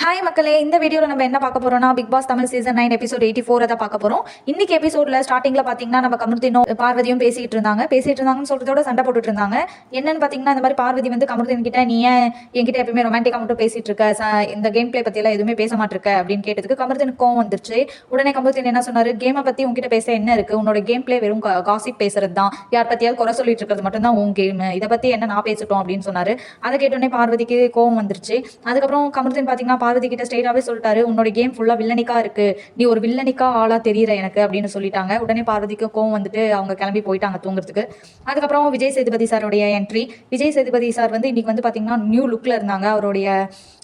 Hi மக்களே, இந்த வீடியோவில் நம்ம என்ன பார்க்க போறோம்னா Bigg Boss Tamil season 9 episode 84 தான் பார்க்க போறோம். இன்னைக்கு எபிசோட்ல ஸ்டார்டிங்ல பாத்தீங்கன்னா நம்ம கமருதீனும் பார்வதியும் பேசிட்டு இருந்தாங்கன்னு சொல்றதோட சண்டை போட்டுட்டு இருந்தாங்க. என்னன்னு பாத்தீங்கன்னா இந்த மாதிரி பார்வதி வந்து கமருதீன் கிட்ட நீ ஏன் என்கிட்ட எப்பவுமே ரொமான்டிக்கா மட்டும் பேசிட்டு இருக்க, இந்த கேம் பிளே பத்தி எல்லாம் எதுவுமே பேச மாட்டிருக்க அப்படின்னு கேட்டதுக்கு கமருதீனுக்கு கோவம் வந்துருச்சு. உடனே கமருதீன் என்ன சொன்னாரு, கேமை பத்தி உங்ககிட்ட பேச என்ன இருக்கு, உன்னோட கேம் பிளே வெறும் காசிப் பேசுறது தான், யார் பத்தியாவது குறை சொல்லிட்டு இருக்கிறது மட்டும் தான் உன் கேம், இதை பத்தி என்ன நான் பேசிட்டோம் அப்படின்னு சொன்னாரு. அதை கேட்டோடனே பார்வதிக்கு கோவம் வந்துருச்சு. அதுக்கப்புறம் கமருதீன் பாத்தீங்கன்னா பார்வதி கிட்ட ஸ்ட்ரெயிட்டாவே சொல்லிட்டாரு, உன்னோட கேம் ஃபுல்லா வில்லனிக்கா இருக்கு, நீ ஒரு வில்லனிக்கா ஆளா தெரியற எனக்கு அப்படின்னு சொல்லிட்டாங்க. உடனே பார்வதிக்கு கோவம் வந்துட்டு அவங்க கிளம்பி போயிட்டாங்க தூங்குறதுக்கு. அதுக்கப்புறம் விஜய் சேதுபதி சாரோடைய என்ட்ரி. விஜய் சேதுபதி சார் வந்து இன்னைக்கு வந்து பாத்தீங்கன்னா நியூ லுக்ல இருந்தாங்க. அவருடைய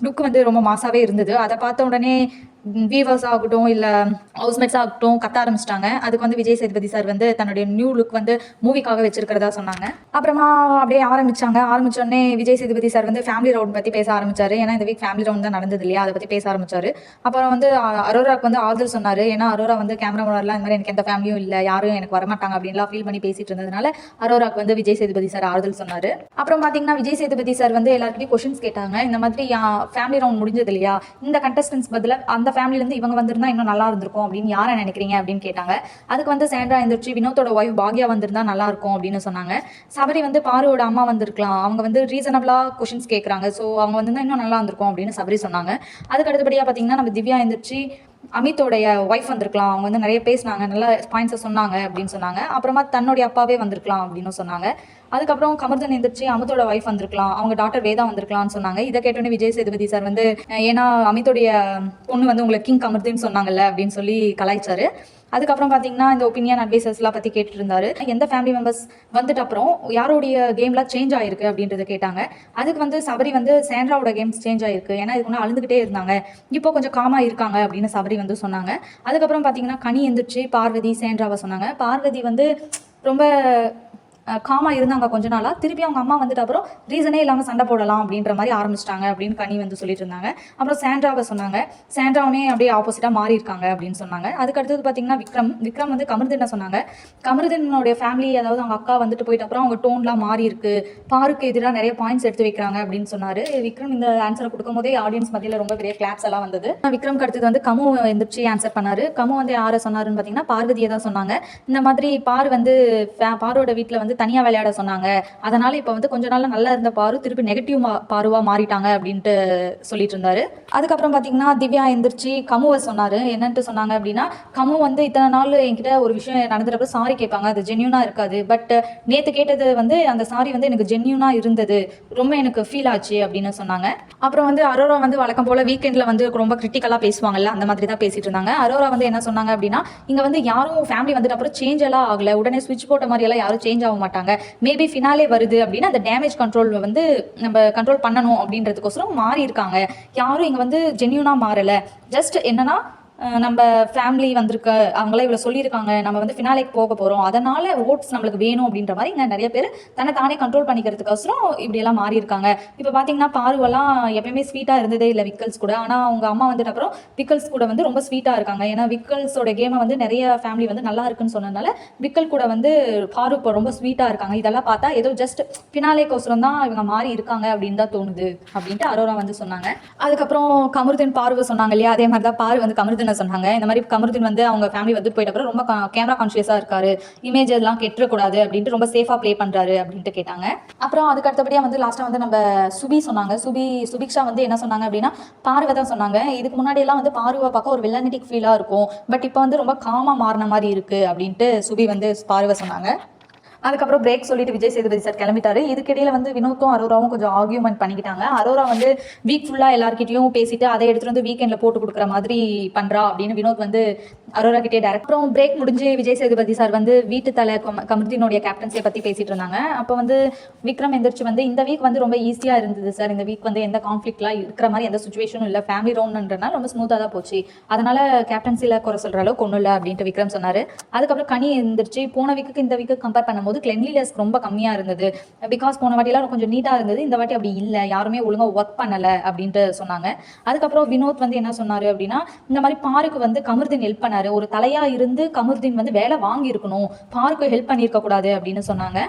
லுக் வந்து ரொம்ப மாசாவே இருந்தது. அதை பார்த்த உடனே வீவர்ஸ் ஆகட்டும் இல்லை ஹவுஸ்மேட்ஸ் ஆகட்டும் கத்த ஆரம்பிச்சிட்டாங்க. அதுக்கு வந்து விஜய் சேதுபதி சார் வந்து தன்னுடைய நியூ லுக் வந்து மூவிக்காக வச்சிருக்கிறதா சொன்னாங்க. அப்புறமா அப்படியே ஆரம்பிச்சோடனே விஜய் சேதுபதி சார் வந்து ஃபேமிலி ரவுண்ட் பற்றி பேச ஆரம்பிச்சாரு. ஏன்னா இந்த வீக் ஃபேமிலி ரவுண்ட் தான் நடந்தது இல்லையா, அதை பற்றி பேச ஆரம்பிச்சாரு. அப்புறம் வந்து அரோராக்கு வந்து ஆறுதல் சொன்னார். ஏன்னா அரோரா வந்து கேமரா முன்னாடிலாம் இந்த மாதிரி எனக்கு எந்த ஃபேமிலியும் இல்லை, யாரும் எனக்கு வரமாட்டாங்க அப்படின்லாம் ஃபீல் பண்ணி பேசிட்டு இருந்ததுனால அரோராக்கு வந்து விஜய் சேதுபதி சார் ஆறுதல் சொன்னார். அப்புறம் பார்த்தீங்கன்னா விஜய் சேதுபதி சார் வந்து எல்லாருக்கிட்டையும் கொஸ்டின்ஸ் கேட்டாங்க. இந்த மாதிரி ஃபேமிலி ரவுண்ட் முடிஞ்சது இல்லையா, இந்த கண்டஸ்டன்ஸ் பதிலாக அந்த ஃபேமிலியிலேருந்து இவங்க வந்திருந்தா இன்னும் நல்லா இருந்திருக்கும் அப்படின்னு யாரை நினைக்கிறீங்க அப்படின்னு கேட்டாங்க. அதுக்கு வந்து சாண்ட்ரா எந்திரிச்சு வினோத்தோட ஒய்ஃப் பாக்யா வந்திருந்தா நல்லா இருக்கும் அப்படின்னு சொன்னாங்க. சபரி வந்து பாருவோட அம்மா வந்திருக்கலாம், அவங்க வந்து ரீசனபிளா கொஸ்டின்ஸ் கேட்குறாங்க, ஸோ அவங்க வந்து இன்னும் நல்லா இருந்திருக்கும் அப்படின்னு சபரி சொன்னாங்க. அதுக்கு அடுத்தபடியாக பார்த்தீங்கன்னா நம்ம திவ்யா எந்திரிச்சு அமித்தோடைய ஒய்ஃப் வந்திருக்கலாம், அவங்க வந்து நிறைய பேசினாங்க, நல்ல பாயிண்ட்ஸை சொன்னாங்க அப்படின்னு சொன்னாங்க. அப்புறமா தன்னுடைய அப்பாவே வந்திருக்கலாம் அப்படின்னு சொன்னாங்க. அதுக்கப்புறம் கமருதீன் எந்திரிச்சு அமித்தோட ஒய்ஃப் வந்திருக்கலாம், அவங்க டாக்டர் வேதா வந்திருக்கலாம்னு சொன்னாங்க. இதை கேட்டோன்னே விஜய் சேதுபதி சார் வந்து ஏன்னா அமித்தோடைய பொண்ணு வந்து உங்களுக்கு கிங் கமருதீன் சொன்னாங்கல்ல அப்படின்னு சொல்லி கலாய்ச்சாரு. அதுக்கப்புறம் பார்த்தீங்கன்னா இந்த ஒப்பீனியன் அட்வைசர்ஸ்லாம் பற்றி கேட்டுட்டு இருந்தாரு. எந்த ஃபேமிலி மெம்பர்ஸ் வந்துட்டு அப்புறம் யாரோடைய கேம்லாம் சேஞ்ச் ஆயிருக்கு அப்படின்றத கேட்டாங்க. அதுக்கு வந்து சபரி வந்து சாண்ட்ராவோட கேம்ஸ் சேஞ்ச் ஆயிருக்கு, ஏன்னா இதுக்கு முன்னாடி அழுந்துகிட்டே இருந்தாங்க, இப்போ கொஞ்சம் காமா இருக்காங்க அப்படின்னு சபரி வந்து சொன்னாங்க. அதுக்கப்புறம் பார்த்தீங்கன்னா கனி எந்திரிச்சு பார்வதி சாண்ட்ராவை சொன்னாங்க. பார்வதி வந்து ரொம்ப காமா இருந்தாங்க கொஞ்ச நாளா, திருப்பி அவங்க அம்மா வந்துட்டு அப்புறம் ரீசனே இல்லாமல் சண்டை போடலாம் அப்படின்ற மாதிரி ஆரம்பிச்சிட்டாங்க அப்படின்னு கனி வந்து சொல்லிட்டு இருந்தாங்க. அப்புறம் சாண்ட்ராவை சொன்னாங்க. சாண்ட்ராவுமே அப்படியே ஆப்போசிட்டாக மாறி இருக்காங்க அப்படின்னு சொன்னாங்க. அதுக்கு அடுத்தது பார்த்தீங்கன்னா விக்ரம் வந்து கமருதீனை சொன்னாங்க. கமருதீனுடைய ஃபேமிலி, அதாவது அவங்க அக்கா வந்துட்டு போயிட்டு அப்புறம் அவங்க டோன்லாம் மாறி இருக்கு, பாருக்கு எதிராக நிறைய பாயிண்ட்ஸ் எடுத்து வைக்கிறாங்க அப்படின்னு சொன்னாரு. விக்ரம் இந்த ஆன்சரை கொடுக்கும் போதே ஆடியன்ஸ் மத்தியில் ரொம்ப பெரிய கிளாப்ஸ் எல்லாம் வந்தது. விக்ரம்க்கு அடுத்தது வந்து கமு எந்திரிச்சு ஆன்சர் பண்ணாரு. கமு வந்து யாரை சொன்னாருன்னு பார்த்தீங்கன்னா பார்வதியை தான் சொன்னாங்க. இந்த மாதிரி பாரு வந்து பாரோட வீட்டில் வந்து தனியா விளையாட சொன்னாங்க, அதனால இப்ப வந்து கொஞ்ச நாள் நல்லா இருந்த பாரு திருப்பி நெகட்டிவ் பாருவா மாறிட்டாங்க அப்படின்ட்டு சொல்லிட்டு இருந்தாரு. அதுக்கப்புறம் பாத்தீங்கன்னா திவ்யா எந்திரிச்சு கமுவை சொன்னாரு. என்னன்ட்டு சொன்னாங்க அப்படின்னா, கமு வந்து இத்தனை நாள் என்கிட்ட ஒரு விஷயம் நடந்துறப்ப சாரி கேட்பாங்க, அது ஜென்யூனா இருக்காது, பட் நேத்து கேட்டது வந்து அந்த சாரி வந்து எனக்கு ஜென்யூனா இருந்தது, ரொம்ப எனக்கு ஃபீல் ஆச்சு அப்படின்னு சொன்னாங்க. அப்புறம் வந்து அரோரா வந்து வழக்கம் போல வீக்கெண்ட்ல வந்து ரொம்ப கிரிட்டிக்கலா பேசுவாங்கல்ல, அந்த மாதிரி தான் பேசிட்டு இருந்தாங்க. அரோரா வந்து என்ன சொன்னாங்க அப்படின்னா, இங்க வந்து யாரும் ஃபேமிலி வந்துட்டு அப்புறம் சேஞ்ச் எல்லாம் ஆகல, உடனே ஸ்விட்ச் போட்ட மாதிரி எல்லாம் யாரும் சேஞ்ச் ஆக மாட்டாங்க, மேபி ஃபினாலே வருது அப்படின்னா அந்த டேமேஜ் கண்ட்ரோல் வந்து நம்ம கண்ட்ரோல் பண்ணணும் அப்படின்றதுக்கோசரம் மாறி இருக்காங்க, யாரும் இங்க வந்து ஜென்யூனா மாறல, ஜஸ்ட் என்னன்னா நம்ம ஃபேமிலி வந்திருக்க அவங்களாம் இவ்வளோ சொல்லியிருக்காங்க, நம்ம வந்து ஃபினாலேக்கு போக போகிறோம், அதனால ஓட்ஸ் நம்மளுக்கு வேணும் அப்படின்ற மாதிரி இங்கே நிறைய பேர் தன்னை தானே கண்ட்ரோல் பண்ணிக்கிறதுக்கோசரம் இப்படியெல்லாம் மாறி இருக்காங்க. இப்போ பார்த்தீங்கன்னா பாருவெல்லாம் எப்பயுமே ஸ்வீட்டாக இருந்ததே இல்லை விக்கல்ஸ் கூட, ஆனால் அவங்க அம்மா வந்துட்டு அப்புறம் விக்கல்ஸ் கூட வந்து ரொம்ப ஸ்வீட்டாக இருக்காங்க. ஏன்னா விக்கல்ஸோட கேமை வந்து நிறைய ஃபேமிலி வந்து நல்லா இருக்குன்னு சொன்னதுனால விக்கல் கூட வந்து பாரு இப்போ ரொம்ப ஸ்வீட்டாக இருக்காங்க. இதெல்லாம் பார்த்தா ஏதோ ஜஸ்ட் ஃபினாலேக்கோசரம் தான் இவங்க மாறி இருக்காங்க அப்படின்னு தான் தோணுது அப்படின்ட்டு அரோரா வந்து சொன்னாங்க. அதுக்கப்புறம் கமருதீன் பார்வை சொன்னாங்க இல்லையா, அதே மாதிரி தான் பாரு வந்து கமருதீன் சொன்னாங்க. இந்த மாதிரி கமருதீன் வந்து அவங்க ஃபேமிலி வந்து போயிட்ட அப்புறம் ரொம்ப கேமரா கான்ஷியஸா இருக்காரு, இமேஜ் எல்லாம் கெட்டுறக்கூடாது அப்படின்ட்டு ரொம்ப சேஃபா ப்ளே பண்றாரு அப்படின்ட்டு கேட்டாங்க. அப்புறம் அதுக்கு அடுத்தபடியா வந்து லாஸ்டா வந்து நம்ம சுபி சொன்னாங்க. சுபிக்ஷா வந்து என்ன சொன்னாங்க அப்படின்னா, பார்வை தான் சொன்னாங்க. இதுக்கு முன்னாடி எல்லாம் வந்து பார்வை பார்க்க ஒரு வில்லனிட்டிக் ஃபீலா இருக்கும், பட் இப்போ வந்து ரொம்ப காமா மாறின மாதிரி இருக்கு அப்படின்ட்டு சுபி வந்து பார்வை சொன்னாங்க. அதுக்கப்புறம் பிரேக் சொல்லிட்டு விஜய் சேதுபதி சார் கிளம்பிட்டாரு. இதுக்கிடையில வந்து வினோத்தும் அரோராவும் கொஞ்சம் ஆர்கியூமெண்ட் பண்ணிக்கிட்டாங்க. அரோரா வந்து வீக் ஃபுல்லா எல்லார்கிட்டையும் பேசிட்டு அதை எடுத்துட்டு வந்து வீக்கெண்ட்ல போட்டு கொடுக்குற மாதிரி பண்றா அப்படின்னு வினோத் வந்து அரோரா கிட்டே டைரக்ட். அப்புறம் பிரேக் முடிஞ்சு விஜய் சேதுபதி சார் வந்து வீட்டு தலை கமருதீனுடைய கேப்டன்சியை பத்தி பேசிட்டு இருந்தாங்க. அப்போ வந்து விக்ரம் எந்திரிச்சு வந்து இந்த வீக் வந்து ரொம்ப ஈஸியா இருந்தது சார், இந்த வீக் வந்து எந்த கான்ஃபிளிக்ட்லாம் இருக்கிற மாதிரி எந்த சுச்சுவேஷனும் இல்லை, ஃபேமிலி ரவுண்ட்ன்றனால ரொம்ப ஸ்மூத்தாக தான் போச்சு, அதனால கேப்டன்சில குறை சொல்ற அளவுக்கு ஒன்றும் இல்லை அப்படின்ட்டு விக்ரம் சொன்னாரு. அதுக்கப்புறம் கனி எந்திரிச்சு போன வீக்குக்கு இந்த வீக்கு கம்பேர் பண்ணும்போது கிளென்லினஸ் ரொம்ப கம்மியா இருந்தது, பிகாஸ் போன வாட்டிலாம் கொஞ்சம் நீட்டா இருந்தது, இந்த வாட்டி அப்படி இல்லை, யாருமே ஒழுங்கா ஒர்க் பண்ணல அப்படின்ட்டு சொன்னாங்க. அதுக்கப்புறம் வினோத் வந்து என்ன சொன்னாரு அப்படின்னா, இந்த மாதிரி பாருக்கு வந்து கமருதீன் ஹெல்ப் பண்ணாரு, ஒரு தலையா இருந்து கமருதீன் வந்து வேலை வாங்கி இருக்கணும், பாருக்கு ஹெல்ப் பண்ணியிருக்க கூடாது அப்படின்னு சொன்னாங்க.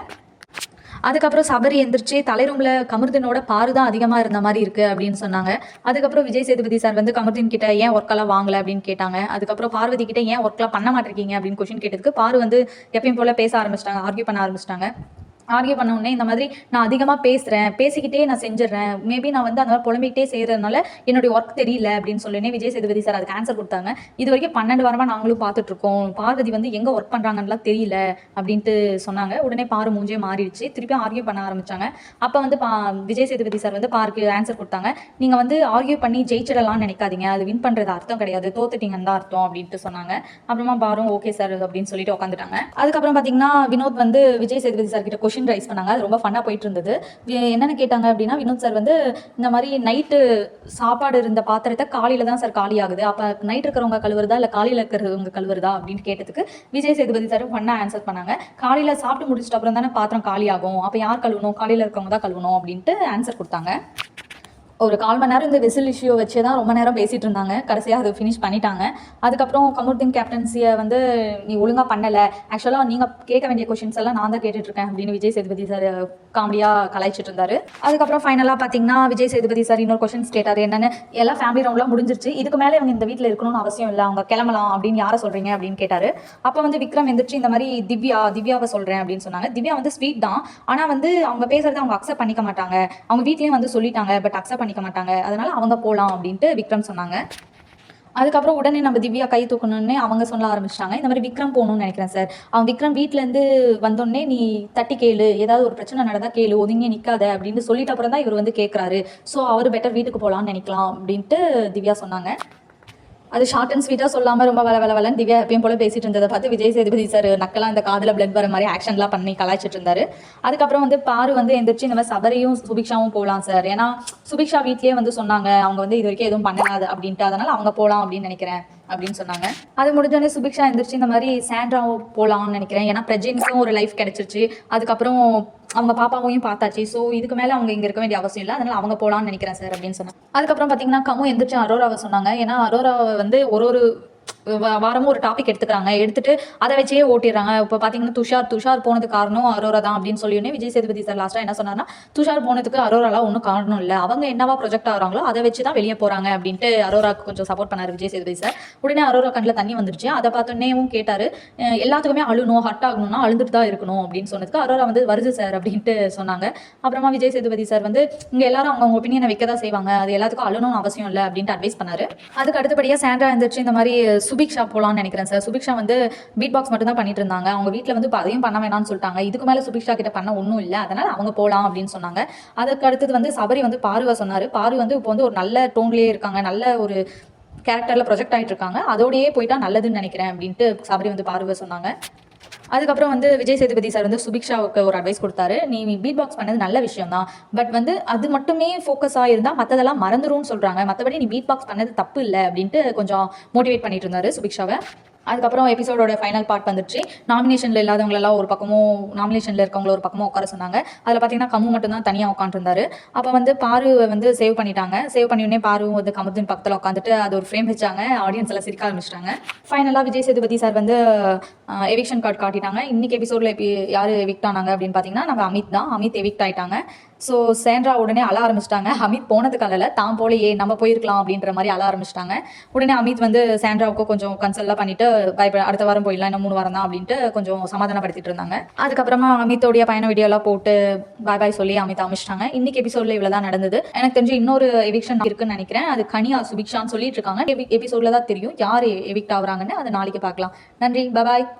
அதுக்கப்புறம் சபரி எந்திரிச்சு தலை ரூம்ல கமருதீனோட பாரு தான் அதிகமாக இருந்த மாதிரி இருக்கு அப்படின்னு சொன்னாங்க. அதுக்கப்புறம் விஜய் சேதுபதி சார் வந்து கமருதீன் கிட்ட ஏன் ஒர்க்கெல்லாம் வாங்கல அப்படின்னு கேட்டாங்க. அதுக்கப்புறம் பார்வதி கிட்ட ஏன் ஒர்க்லாம் பண்ண மாட்டேங்க அப்படின்னு கொஸ்டின் கேட்டதுக்கு பாரு வந்து எப்பயும் போல பேச ஆரம்பிச்சிட்டாங்க, ஆர்கியூ பண்ண ஆரம்பிச்சிட்டாங்க. ஆர்கியூ பண்ண உடனே இந்த மாதிரி நான் அதிகமாக பேசுகிறேன், பேசிக்கிட்டே நான் செஞ்சிடறேன், மேபி நான் வந்து அந்த மாதிரி புலம்பிக்கிட்டே செய்கிறதுனால என்னுடைய ஒர்க் தெரியல அப்படின்னு சொல்லினே விஜய் சேதுபதி சார் அதுக்கு ஆன்சர் கொடுத்தாங்க. இது வரைக்கும் 12 வாரமாக நாங்களும் பார்த்துட்ருக்கோம், பார்வதி வந்து எங்கே ஒர்க் பண்ணுறாங்கலாம் தெரியல அப்படின்ட்டு சொன்னாங்க. உடனே பாரு மூஞ்சே மாறிடுச்சு, திருப்பி ஆர்கியூ பண்ண ஆரம்பித்தாங்க. அப்போ வந்து விஜய் சேதுபதி சார் வந்து பாருக்கு ஆன்சர் கொடுத்தாங்க. நீங்கள் வந்து ஆர்கியூ பண்ணி ஜெயிச்சிடலாம்னு நினைக்காதீங்க, அது வின் பண்ணுறது அர்த்தம் கிடையாது, தோத்துட்டீங்கன்னு தான் அர்த்தம் அப்படின்ட்டு சொன்னாங்க. அப்புறமா பாரும் ஓகே சார் அப்படின்னு சொல்லிட்டு உட்காந்துட்டாங்க. அதுக்கப்புறம் பார்த்தீங்கன்னா வினோத் வந்து விஜய் சேதுபதி சார் கிட்ட கொஸ்டின் ரைஸ் பண்ணாங்க. அது ரொம்ப ஃபன்னாக போயிட்டு இருந்தது. என்னென்னு கேட்டாங்க அப்படின்னா, வினோத் சார் வந்து இந்த மாதிரி நைட்டு சாப்பாடு இருந்த பாத்திரத்தை காலையில் தான் சார் காலி ஆகுது, அப்போ நைட் இருக்கிறவங்க கழுவுறதா இல்லை காலையில் இருக்கிறவங்க கழுவுறதா அப்படின்னு கேட்டதுக்கு விஜய் சேதுபதி சார் ஃபன்னாக ஆன்சர் பண்ணாங்க. காலையில் சாப்பிட்டு முடிச்சிட்டு அப்புறம் தானே பாத்திரம் காலி ஆகும், அப்போ யார் கழுவணும், காலையில் இருக்கிறவங்க தான் கழுவணும் அப்படின்ட்டு ஆன்சர் கொடுத்தாங்க. ஒரு 1/4 மணி நேரம் இந்த விசில் இஷ்யூ வச்சு தான் ரொம்ப நேரம் பேசிகிட்டு இருந்தாங்க. கடைசியாக அது ஃபினிஷ் பண்ணிட்டாங்க. அதுக்கப்புறம் கமருதீன் கேப்டன்சியை வந்து நீ ஒழுங்காக பண்ணலை, ஆக்சுவலாக நீங்கள் கேட்க வேண்டிய கொஷின்ஸ் எல்லாம் நான் தான் கேட்டுட்ருக்கேன் அப்படின்னு விஜய் சேதுபதி சார் காமெடியாக கலாய்ச்சிட்டு இருந்தார். அதுக்கப்புறம் ஃபைனலாக பார்த்தீங்கன்னா விஜய் சேதுபதி சார் இன்னொரு கொஷின்ஸ் கேட்டார். என்னென்னு, எல்லாம் ஃபேமிலி ரவுண்ட்லாம் முடிஞ்சிருச்சு, இதுக்கு மேலே அவங்க இந்த வீட்டில் இருக்கணும்னு அவசியம் இல்லை, அவங்க கிளம்பலாம் அப்படின்னு யாரை சொல்கிறீங்க அப்படின்னு கேட்டார். அப்போ வந்து விக்ரம் எந்திரிச்சு இந்த மாதிரி திவ்யாவை சொல்கிறேன் அப்படின்னு சொன்னாங்க. திவ்யா வந்து ஸ்வீட் தான், ஆனால் வந்து அவங்க பேசுகிறத அவங்க அக்செப்ட் பண்ணிக்க மாட்டாங்க, அவங்க வீட்லேயும் வந்து சொல்லிட்டாங்க, பட் அக்செப்ட் பண்ணிக்க மாட்டாங்க, அதனால அவங்க போகலாம் அப்படின்ட்டு விக்ரம் சொன்னாங்க. அதுக்கப்புறம் உடனே நம்ம திவ்யா கை தூக்கணுன்னே அவங்க சொல்ல ஆரம்பிச்சிட்டாங்க. இந்த மாதிரி விக்ரம் போகணும்னு நினைக்கிறேன் சார், அவன் விக்ரம் வீட்டிலேருந்து வந்தோடனே நீ தட்டி கேளு, ஏதாவது ஒரு பிரச்சனை நடந்தால் கேளு, ஒதுங்கி நிற்காத அப்படின்னு சொல்லிட்டு அப்புறம் தான் இவர் வந்து கேட்குறாரு, ஸோ அவர் பெட்டர் வீட்டுக்கு போகலான்னு நினைக்கலாம் அப்படின்ட்டு திவ்யா சொன்னாங்க. அது ஷார்ட் அண்ட் ஸ்வீட்டாக சொல்லாமல் ரொம்ப வளன்னு திவ்யா எப்பயும் போல பேசிட்டு இருந்ததை பார்த்து விஜய் சேதுபதி சார் நக்கெல்லாம் இந்த காதில் பிளட் வர மாதிரி ஆக்ஷன்லாம் பண்ணி கலாய்ச்சிட்டு இருந்தாரு. அதுக்கப்புறம் வந்து பாரு வந்து எந்திரிச்சு இந்த மாதிரி சபரியும் சுபிக்ஷாவும் போகலாம் சார், ஏன்னா சுபிக்ஷா வீட்லேயே வந்து சொன்னாங்க அவங்க வந்து இது வரைக்கும் எதுவும் பண்ணாது அப்படின்ட்டு, அதனால அவங்க போகலாம் அப்படின்னு நினைக்கிறேன் அப்படின்னு சொன்னாங்க. அது முடிஞ்சோடனே சுபிக்ஷா எந்திரிச்சு இந்த மாதிரி சாண்ட்ராவும் போகலாம்னு நினைக்கிறேன், ஏன்னா பிரஜின்ஸும் ஒரு லைஃப் கிடைச்சிருச்சு, அதுக்கப்புறம் அவங்க பாப்பாவையும் பார்த்தாச்சு, ஸோ இதுக்கு மேலே அவங்க இங்கே இருக்க வேண்டிய அவசியம் இல்லை, அதனால அவங்க போகலான்னு நினைக்கிறேன் சார் அப்படின்னு சொன்னாங்க. அதுக்கப்புறம் பார்த்தீங்கன்னா கமு எந்திரிச்சு அரோராவை சொன்னாங்க. ஏன்னா அரோராவை வந்து ஒரு வாரமும் ஒரு டாபிக் எடுத்துக்கிறாங்க, எடுத்துட்டு அதை வச்சே ஓட்டிடுறாங்க. இப்போ பார்த்தீங்கன்னா துஷார் போனதுக்கு காரணம் அரோரா தான் அப்படின்னு சொல்லியுடனே விஜய் சேதுபதி சார் லாஸ்ட்டாக என்ன சொன்னார்னா, துஷார் போனதுக்கு அரோராலாம் ஒன்றும் காரணம் இல்லை, அவங்க என்னவா ப்ரொஜெக்ட் ஆகிறாங்களோ அதை வச்சு தான் வெளியே போகிறாங்க அப்படின்ட்டு அரோராக்கு கொஞ்சம் சப்போர்ட் பண்ணார் விஜய் சேதுபதி சார். உடனே அரோரா கண்ணில் தண்ணி வந்துருச்சு. அதை பார்த்தோன்னேவும் கேட்டார், எல்லாத்துக்குமே அழுணும், ஹர்ட் ஆகணும்னா அழுந்துட்டு தான் இருக்கணும் அப்படின்னு சொன்னதுக்கு அரோரா வந்து வருது சார் அப்படின்ட்டு சொன்னாங்க. அப்புறமா விஜய் சேதுபதி சார் வந்து இங்கே எல்லாரும் அவங்க ஒப்பீனியனை வைக்க தான் செய்வாங்க, அது எல்லாத்துக்கும் அழுணும்னு அவசியம் இல்லை அப்படின்ட்டு அட்வைஸ் பண்ணார். அதுக்கு அடுத்தபடியாக சாண்ட்ரா இருந்துச்சு இந்த மாதிரி சுபிக்ஷா போகலான்னு நினைக்கிறேன் சார். சுபிக்ஷா வந்து பீட் பாக்ஸ் மட்டும் தான் பண்ணிட்டு இருந்தாங்க, அவங்க வீட்டில் வந்து அதையும் பண்ண வேணாம்னு சொல்லிட்டாங்க, இதுக்கு மேலே சுபிக்ஷா கிட்ட பண்ண ஒன்றும் இல்லை, அதனால் அவங்க போகலாம் அப்படின்னு சொன்னாங்க. அதுக்கு அடுத்தது வந்து சபரி வந்து பாருவை சொன்னார். பாரு வந்து இப்போ வந்து ஒரு நல்ல டோன்லேயே இருக்காங்க, நல்ல ஒரு கேரக்டரில் ப்ரொஜெக்ட் ஆகிட்டு இருக்காங்க, அதோடையே போயிட்டா நல்லதுன்னு நினைக்கிறேன் அப்படின்ட்டு சபரி வந்து பாருவை சொன்னாங்க. அதுக்கப்புறம் வந்து விஜய் சேதுபதி சார் வந்து சுபிக்ஷாவுக்கு ஒரு அட்வைஸ் கொடுத்தாரு. நீ பீட் பாக்ஸ் பண்ணது நல்ல விஷயம் தான், பட் வந்து அது மட்டுமே ஃபோக்கஸாக இருந்தால் மற்றதெல்லாம் மறந்துரும்னு சொல்கிறாங்க, மற்றபடி நீ பீட் பாக்ஸ் பண்ணது தப்பு இல்லை அப்படின்ட்டு கொஞ்சம் மோட்டிவேட் பண்ணிட்டு இருந்தாரு சுபிக்ஷாவை. அதுக்கப்புறம் எபிசோடோட ஃபைனல் பார்ட் வந்துச்சு. நாமினேஷனில் இல்லாதவங்களெல்லாம் ஒரு பக்கமும், நாமினேஷனில் இருக்கவங்கள ஒரு பக்கமும் உட்கார சொன்னாங்க. அதில் பார்த்தீங்கன்னா கமு மட்டும் தான் தனியாக உட்காந்துருந்தாரு. அப்போ வந்து பாருவை வந்து சேவ் பண்ணிட்டாங்க. சேவ் பண்ணியுடனே பாரு வந்து கமருதீன் பக்கத்தில் உட்காந்துட்டு அது ஒரு ஃப்ரேம் வச்சாங்க. ஆடியன்ஸ் எல்லாம் சிரிக்க ஆரம்பிச்சிட்டாங்க. ஃபைனலாக விஜய் சேதுபதி சார் வந்து எவிக்ஷன் கார்டு காட்டிட்டாங்க. இன்னைக்கு எபிசோடில் யார் எவிக்ட் ஆனாங்க அப்படின்னு பார்த்தீங்கன்னா நம்ம அமித் எவிக்ட் ஆகிட்டாங்க. ஸோ சேண்ட்ரா உடனே அழ ஆரம்பிச்சிட்டாங்க. அமித் போனதுக்கு அல்ல, தான் போலையே நம்ம போயிருக்கலாம் அப்படின்ற மாதிரி அழ ஆரம்பிச்சிட்டாங்க. உடனே அமித் வந்து சேண்ட்ராவுக்கு கொஞ்சம் கன்சல்ட்லாம் பண்ணிட்டு அடுத்த வாரம் போயிடலாம், இன்னும் 3 வாரம் தான் அப்படின்ட்டு கொஞ்சம் சமாதானப்படுத்திட்டு இருந்தாங்க. அதுக்கப்புறமா அமித்தோடைய பயண வீடியோலாம் போட்டு பாய் சொல்லி அமித் அமைச்சிட்டாங்க. இன்னைக்கு எபிசோட்ல இவ்வளவுதான் நடந்தது. எனக்கு தெரிஞ்சு இன்னொரு எவிக்ஷன் இருக்குன்னு நினைக்கிறேன். அது கனியா சுபிக்ஷான்னு சொல்லிட்டு இருக்காங்க. எபிசோட்ல தான் தெரியும் யார் எவிக்ட் ஆகுறாங்கன்னு. அது நாளைக்கு பார்க்கலாம். நன்றி, பாய்.